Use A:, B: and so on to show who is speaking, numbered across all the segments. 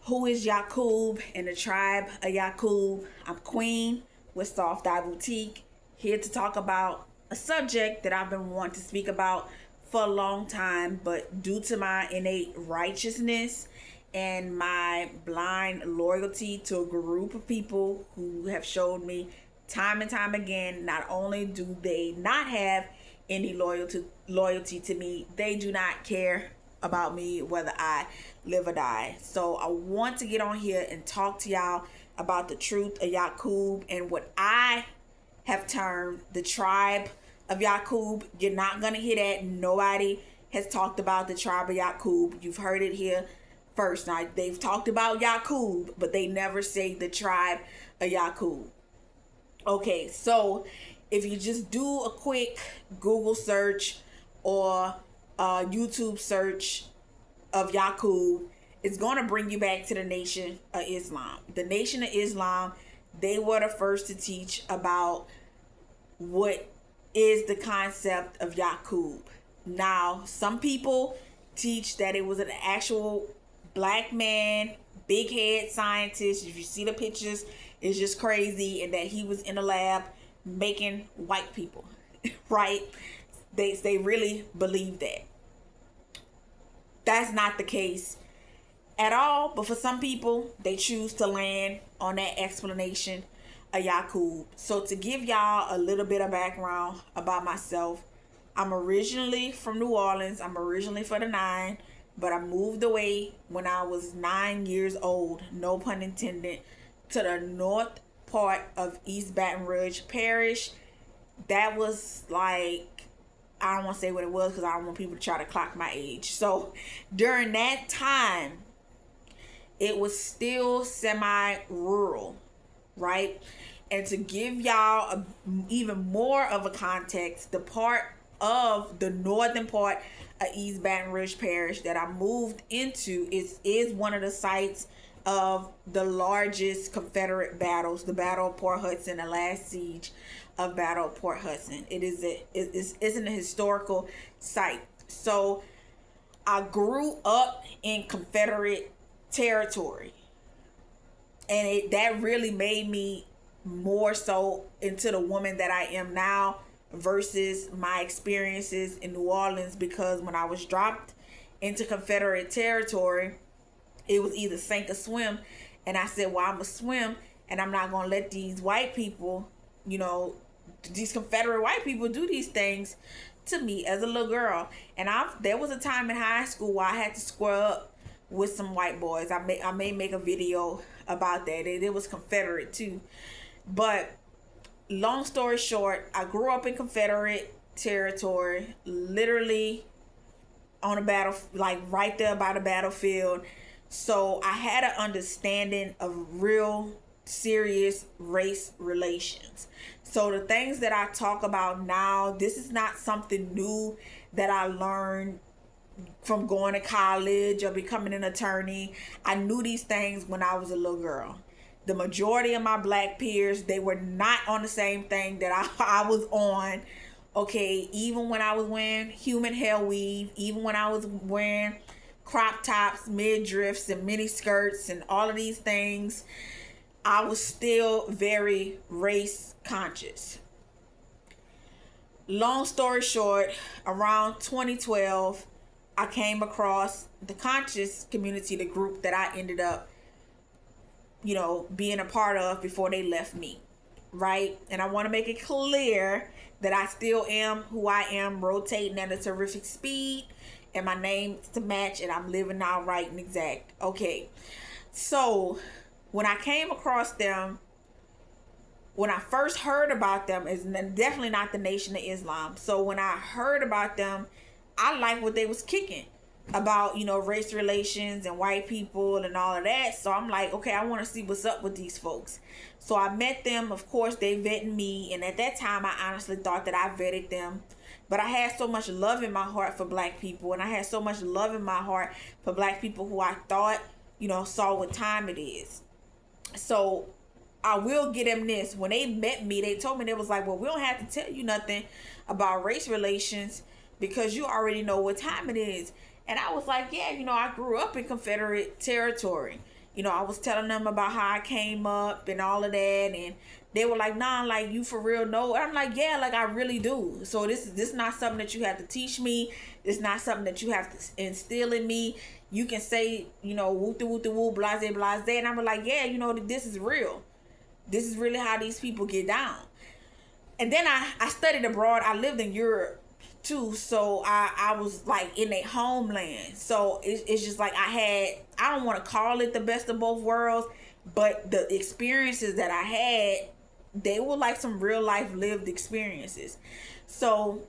A: Who is Yacub and the Tribe of Yacub? I'm Queen with Soft Eye Boutique, here to talk about a subject that I've been wanting to speak about for a long time, but due to my innate righteousness and my blind loyalty to a group of people who have showed me time and time again, not only do they not have any loyalty to me, they do not care about me whether I live or die. So I want to get on here and talk to y'all about the truth of Yacub and what I have termed the tribe of Yacub. You're not gonna hear that. Nobody has talked about the tribe of Yacub. You've heard it here first. Now they've talked about Yacub, but they never say the tribe of Yacub. Okay, so if you just do a quick Google search or YouTube search of Yacub, it's going to bring you back to the Nation of Islam. The Nation of Islam, they were the first to teach about what is the concept of Yacub. Now, some people teach that it was an actual black man, big head scientist. If you see the pictures, it's just crazy, and that he was in a lab making white people, right? They really believe that. That's not the case at all, but for some people, they choose to land on that explanation of Yacub. So to give y'all a little bit of background about myself, I'm originally from New Orleans. I'm originally for the 9, but I moved away when I was 9 years old, no pun intended, to the north part of East Baton Rouge Parish. That was like, I don't want to say what it was because I don't want people to try to clock my age. So during that time, it was still semi-rural, right? And to give y'all even more of a context, the part of the northern part of East Baton Rouge Parish that I moved into is one of the sites of the largest Confederate battles, the Battle of Port Hudson, the last siege of Battle of Port Hudson. It isn't a historical site. So I grew up in Confederate territory, and that really made me more so into the woman that I am now versus my experiences in New Orleans, because when I was dropped into Confederate territory, it was either sink or swim. And I said, well, I'm going to swim, and I'm not going to let these white people, these Confederate white people do these things to me as a little girl. And there was a time in high school where I had to square up with some white boys. I may make a video about that. It was Confederate too. But long story short, I grew up in Confederate territory, literally on a battle, like right there by the battlefield. So I had an understanding of real serious race relations. So the things that I talk about now, this is not something new that I learned from going to college or becoming an attorney. I knew these things when I was a little girl. The majority of my black peers, they were not on the same thing that I was on. Okay, even when I was wearing human hair weave, even when I was wearing crop tops, midriffs, and mini skirts, and all of these things, I was still very race conscious. Long story short, around 2012, I came across the conscious community, the group that I ended up, being a part of before they left me, right? And I want to make it clear that I still am who I am, rotating at a terrific speed, and my name's to match, and I'm living now right and exact. Okay, so when I came across them, when I first heard about them, is definitely not the Nation of Islam. So when I heard about them, I liked what they was kicking about, race relations and white people and all of that. So I'm like, okay, I want to see what's up with these folks. So I met them. Of course, they vetted me. And at that time, I honestly thought that I vetted them. But I had so much love in my heart for black people. And I had so much love in my heart for black people who I thought, saw what time it is. So I will get them this. When they met me, they told me, they was like, well, we don't have to tell you nothing about race relations because you already know what time it is. And I was like, yeah, I grew up in Confederate territory. I was telling them about how I came up and all of that, and they were like, nah, like, you for real? No. And I'm like, yeah, like, I really do. So this is not something that you have to teach me. It's not something that you have to instill in me. You can say, woo de woo de woo, blase blase, and I'm like, yeah, this is real. This is really how these people get down. And then I studied abroad. I lived in Europe too, so I was like in a homeland. So it's just like I don't want to call it the best of both worlds, but the experiences that I had, they were like some real life lived experiences. So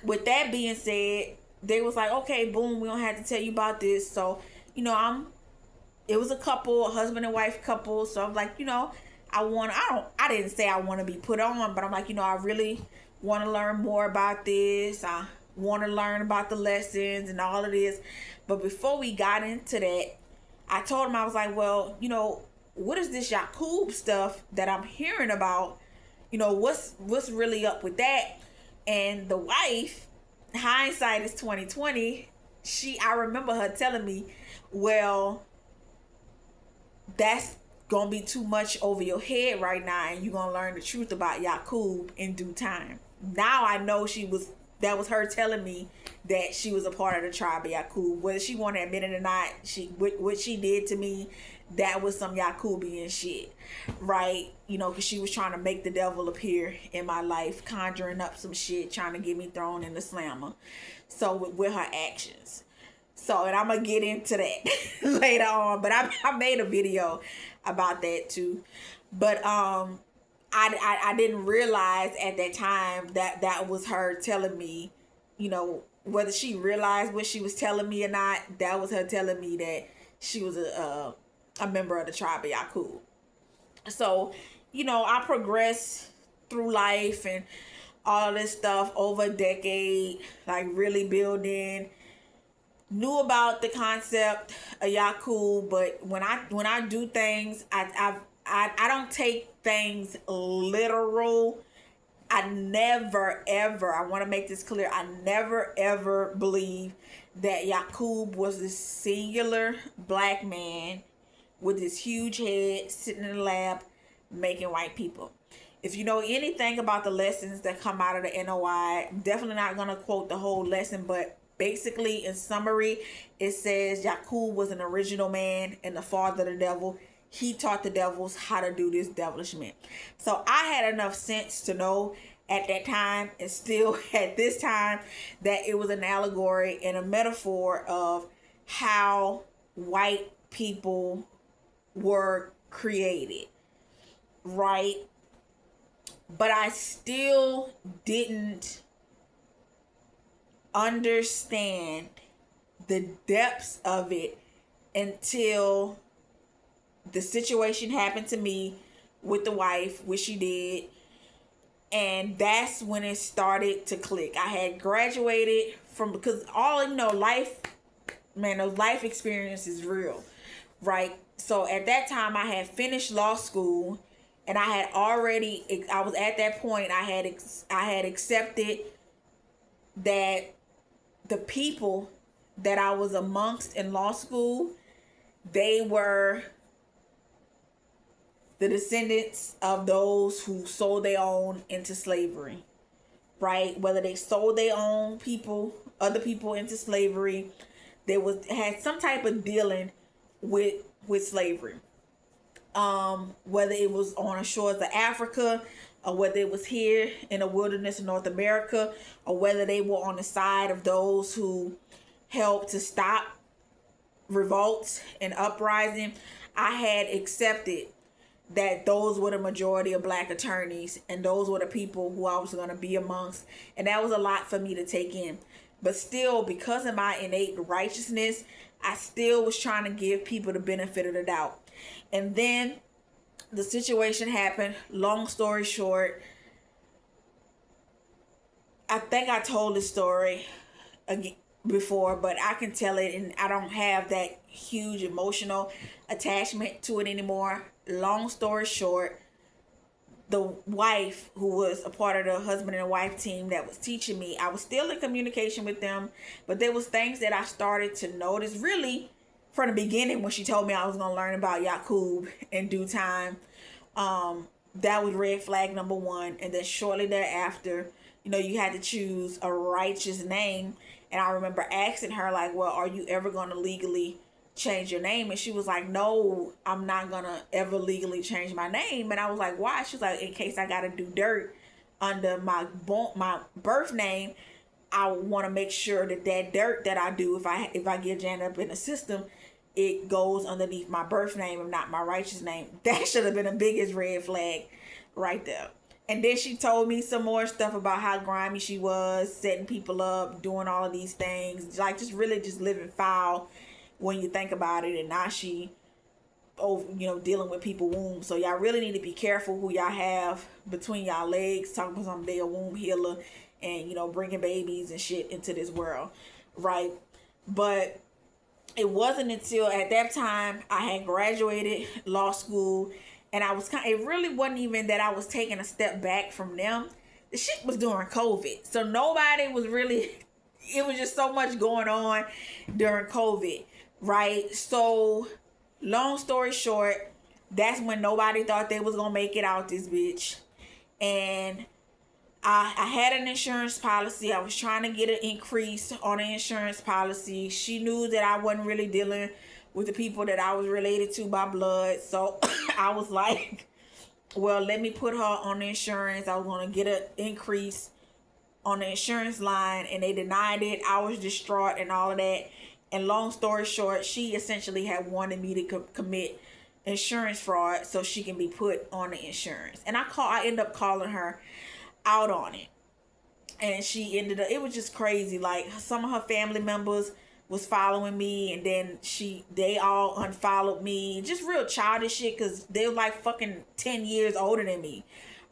A: with that being said, they was like, okay, boom, we don't have to tell you about this. So it was a couple, a husband and wife couple. So I'm like, I didn't say I want to be put on, but I'm like, I really want to learn more about this. I want to learn about the lessons and all of this. But before we got into that, I told him, I was like, well, what is this Yacub stuff that I'm hearing about? What's really up with that? And the wife, hindsight is 2020. I remember her telling me, well, that's gonna be too much over your head right now, and you're gonna learn the truth about Yacub in due time. Now I know that was her telling me that she was a part of the tribe of Yacub. Whether she want to admit it or not, what she did to me, that was some Yacubian shit, right? Because she was trying to make the devil appear in my life, conjuring up some shit, trying to get me thrown in the slammer. So with her actions. So, and I'm gonna get into that later on, but I made a video about that too. But I didn't realize at that time that was her telling me, whether she realized what she was telling me or not, that was her telling me that she was a member of the tribe of Yacub. So, I progressed through life and all this stuff over a decade, like really building. Knew about the concept of Yacub, but when I do things, I don't take things literal. I never ever, I want to make this clear, I never ever believe that Yacub was this singular black man with this huge head sitting in the lab making white people. If you know anything about the lessons that come out of the NOI, definitely not gonna quote the whole lesson, but basically, in summary, it says Yacub was an original man and the father of the devil. He taught the devils how to do this devilishment. So I had enough sense to know at that time, and still at this time, that it was an allegory and a metaphor of how white people were created, right? But I still didn't understand the depths of it until the situation happened to me with the wife, which she did, and that's when it started to click. I had graduated from, because life, man, those life experience is real, right? So at that time I had finished law school, and I was at that point, I had accepted that the people that I was amongst in law school, they were the descendants of those who sold their own into slavery, right? Whether they sold their own other people into slavery, had some type of dealing with slavery. Whether it was on the shores of Africa, or whether it was here in the wilderness of North America, or whether they were on the side of those who helped to stop revolts and uprising, I had accepted that those were the majority of black attorneys, and those were the people who I was going to be amongst. And that was a lot for me to take in. But still, because of my innate righteousness, I still was trying to give people the benefit of the doubt. And then the situation happened. Long story short, I think I told this story again before, but I can tell it, and I don't have that huge emotional attachment to it anymore. Long story short, the wife, who was a part of the husband and wife team that was teaching me, I was still in communication with them, but there was things that I started to notice really from the beginning, when she told me I was going to learn about Yacub in due time, that was red flag number one. And then shortly thereafter, you had to choose a righteous name. And I remember asking her, like, well, are you ever going to legally change your name? And she was like, no, I'm not going to ever legally change my name. And I was like, why? She was like, in case I got to do dirt under my birth name, I want to make sure that dirt that I do, if I get jammed up in the system, it goes underneath my birth name and not my righteous name. That should have been the biggest red flag right there. And then she told me some more stuff about how grimy she was, setting people up, doing all of these things, like just really just living foul when you think about it. And now she, dealing with people's wombs. So y'all really need to be careful who y'all have between y'all legs, talking about some damn womb healer and, bringing babies and shit into this world, right? But it wasn't until at that time I had graduated law school, and it really wasn't even that I was taking a step back from them. The shit was during COVID. So nobody was really, it was just so much going on during COVID, right? So long story short, that's when nobody thought they was going to make it out this bitch. And I had an insurance policy. I was trying to get an increase on the insurance policy. She knew that I wasn't really dealing with the people that I was related to by blood. So I was like, well, let me put her on the insurance. I was going to get an increase on the insurance line, and they denied it. I was distraught and all of that. And long story short, she essentially had wanted me to commit insurance fraud so she can be put on the insurance. And I ended up calling her out on it, and she ended up, it was just crazy. Like, some of her family members was following me, and then they all unfollowed me. Just real childish shit, because they were like fucking 10 years older than me,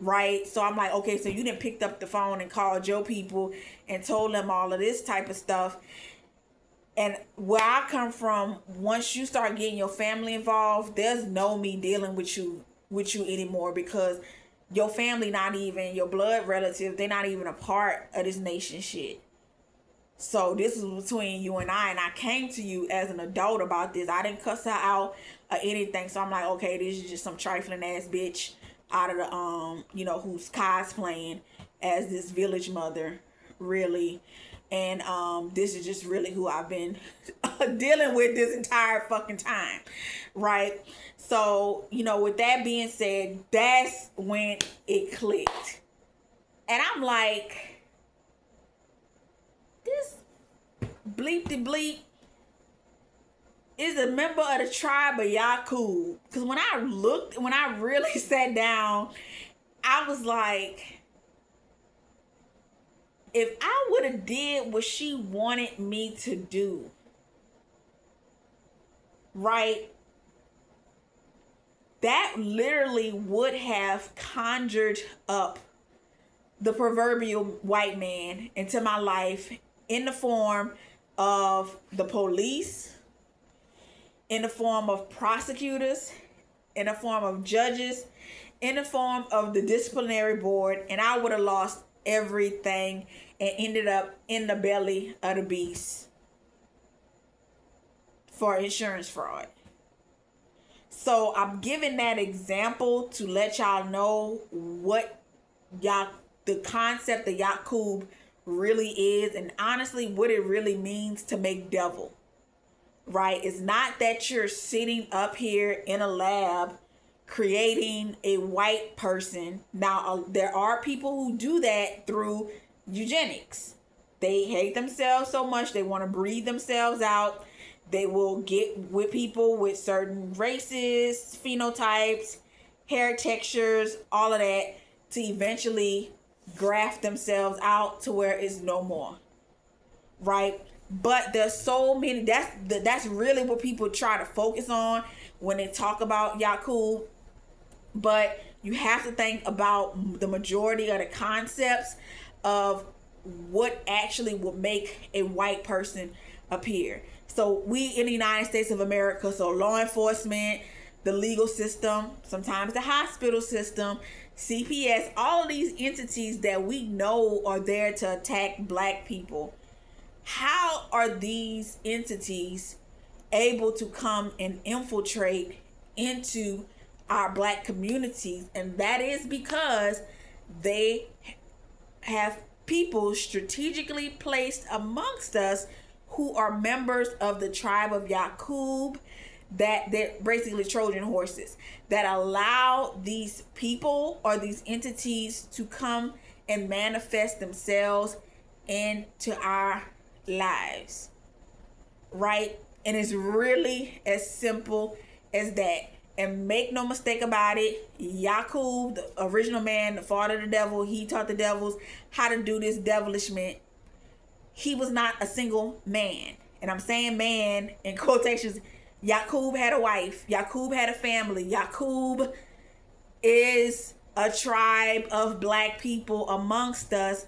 A: right? So I'm like, okay, so you didn't picked up the phone and called your people and told them all of this type of stuff. And where I come from, once you start getting your family involved, there's no me dealing with you anymore, because your family, not even your blood relative, they're not even a part of this nation shit. So this is between you and I came to you as an adult about this. I didn't cuss her out or anything. So I'm like, okay, this is just some trifling ass bitch out of the who's cosplaying as this village mother, really. And this is just really who I've been dealing with this entire fucking time, right? So, with that being said, that's when it clicked. And I'm like, this bleep is a member of the Tribe of Yacub. Because when I really sat down, I was like, if I would have did what she wanted me to do, right, that literally would have conjured up the proverbial white man into my life in the form of the police, in the form of prosecutors, in the form of judges, in the form of the disciplinary board, and I would have lost everything and ended up in the belly of the beast for insurance fraud. So I'm giving that example to let y'all know what the concept of Yacub really is, and honestly what it really means to make devil, right? It's not that you're sitting up here in a lab creating a white person. Now, there are people who do that through eugenics. They hate themselves so much, they want to breathe themselves out. They will get with people with certain races, phenotypes, hair textures, all of that, to eventually graft themselves out to where it's no more, right? But there's so many, that's really what people try to focus on when they talk about Yacub. But you have to think about the majority of the concepts of what actually would make a white person appear. So we in the United States of America, so law enforcement, the legal system, sometimes the hospital system, CPS, all of these entities that we know are there to attack black people. How are these entities able to come and infiltrate into our black communities. And that is because they have people strategically placed amongst us who are members of the tribe of Yacub, that they're basically Trojan horses that allow these people or these entities to come and manifest themselves into our lives, right? And it's really as simple as that. And make no mistake about it, Yacub, the original man, the father of the devil, he taught the devils how to do this devilishment. He was not a single man. And I'm saying man in quotations. Yacub had a wife. Yacub had a family. Yacub is a tribe of black people amongst us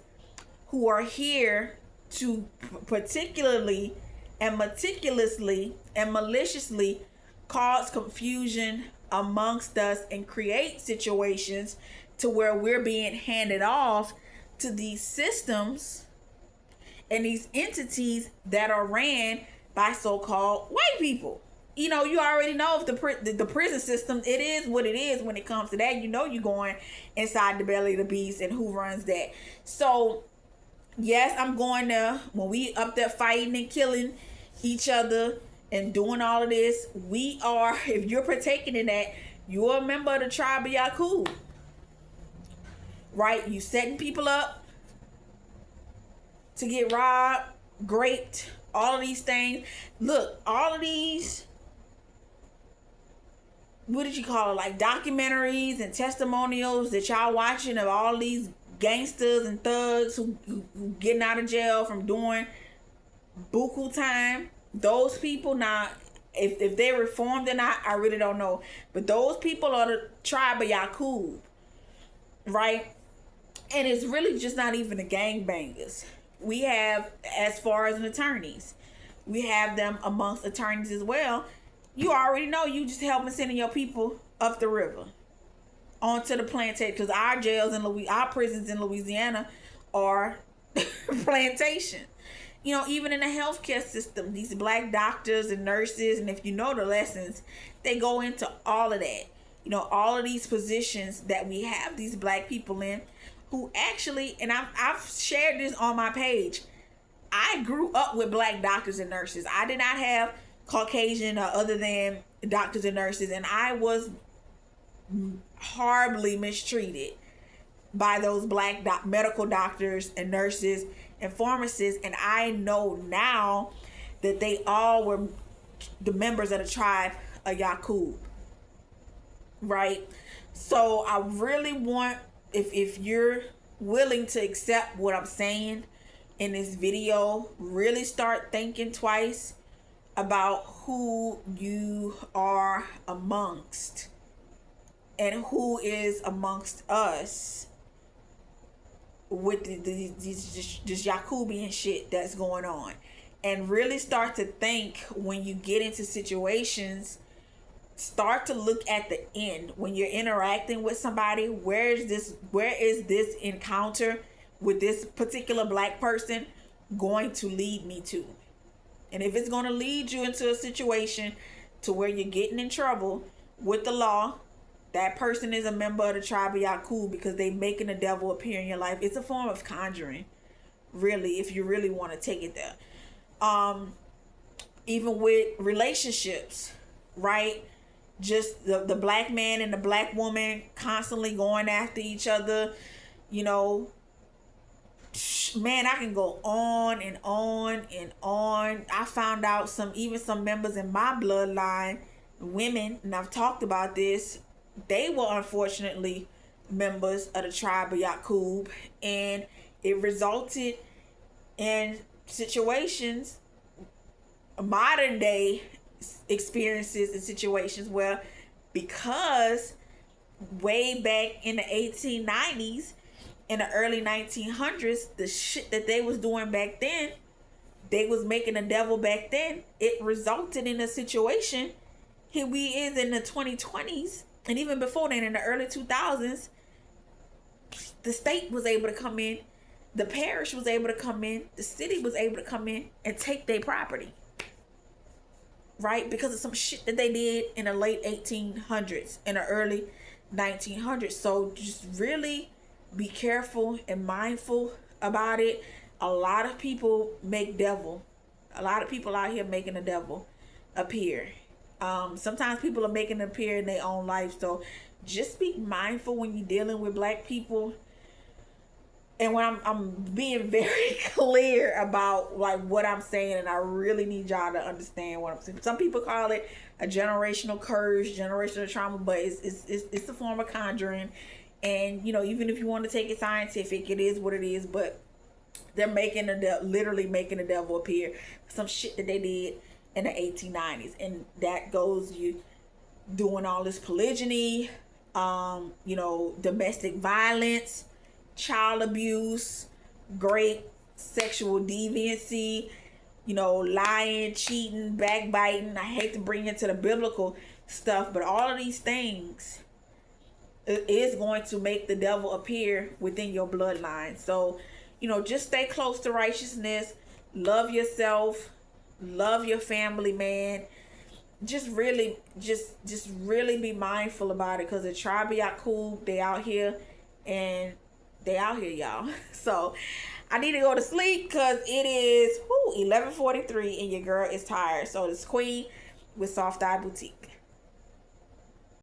A: who are here to particularly and meticulously and maliciously cause confusion amongst us and create situations to where we're being handed off to these systems and these entities that are ran by so-called white people. You know, you already know if the prison system, it is what it is when it comes to that. You know, you're going inside the belly of the beast and who runs that. So yes, I'm going to, when we up there fighting and killing each other and doing all of this, we are, if you're partaking in that, you're a member of the tribe of Yacub, right? You setting people up to get robbed, raped, all of these things. Look, all of these, what did you call it, like documentaries and testimonials that y'all watching of all these gangsters and thugs who getting out of jail from doing buku time. Those people, now, if they reformed or not, I really don't know. But those people are the tribe of Yacub, right? And it's really just not even the gangbangers. We have, as far as an attorneys, we have them amongst attorneys as well. You already know, you just helping sending your people up the river onto the plantation, because our jails in our prisons in Louisiana are plantation. You know, even in the healthcare system, these black doctors and nurses, and if you know the lessons, they go into all of that. You know, all of these positions that we have these black people in, who actually, and I've shared this on my page, I grew up with black doctors and nurses. I did not have Caucasian or other than doctors and nurses, and I was horribly mistreated by those black medical doctors and nurses and pharmacists. And I know now that they all were the members of the tribe of Yacub, right? So I really want, if you're willing to accept what I'm saying in this video, really start thinking twice about who you are amongst and who is amongst us with this Yacubian shit that's going on. And really start to think, when you get into situations, start to look at the end. When you're interacting with somebody, where is this encounter with this particular black person going to lead me to? And if it's going to lead you into a situation to where you're getting in trouble with the law, that person is a member of the tribe of Yacub, because they making the devil appear in your life. It's a form of conjuring, really, if you really want to take it there. Even with relationships, right? Just the black man and the black woman constantly going after each other, you know. Man, I can go on and on and on. I found out some members in my bloodline, women, and I've talked about this, they were unfortunately members of the tribe of Yacub, and it resulted in situations, modern day experiences and situations where, because way back in the 1890s, in the early 1900s, the shit that they was doing back then, they was making the devil back then, it resulted in a situation. Here we is in the 2020s, and even before then, in the early 2000s, the state was able to come in, the parish was able to come in, the city was able to come in and take their property. right? Because of some shit that they did in the late 1800s, in the early 1900s. So just really be careful and mindful about it. A lot of people make devil. A lot of people out here making the devil appear. Sometimes people are making it appear in their own life. So just be mindful when you're dealing with black people. And when I'm being very clear about like what I'm saying, and I really need y'all to understand what I'm saying. Some people call it a generational curse, generational trauma, but it's a form of conjuring. And even if you want to take it scientific, it is what it is. But they're making literally making the devil appear. Some shit that they did in the 1890s, and that goes you doing all this polygyny, domestic violence, child abuse, great sexual deviancy, lying, cheating, backbiting. I hate to bring it to the biblical stuff, but all of these things is going to make the devil appear within your bloodline. So, just stay close to righteousness, love yourself, love your family, man. Just really be mindful about it, because the Tribe of Yacub, they out here, and they out here, y'all. So I need to go to sleep because it is 11:43 and your girl is tired. So it's Queen with Soft Eye Boutique.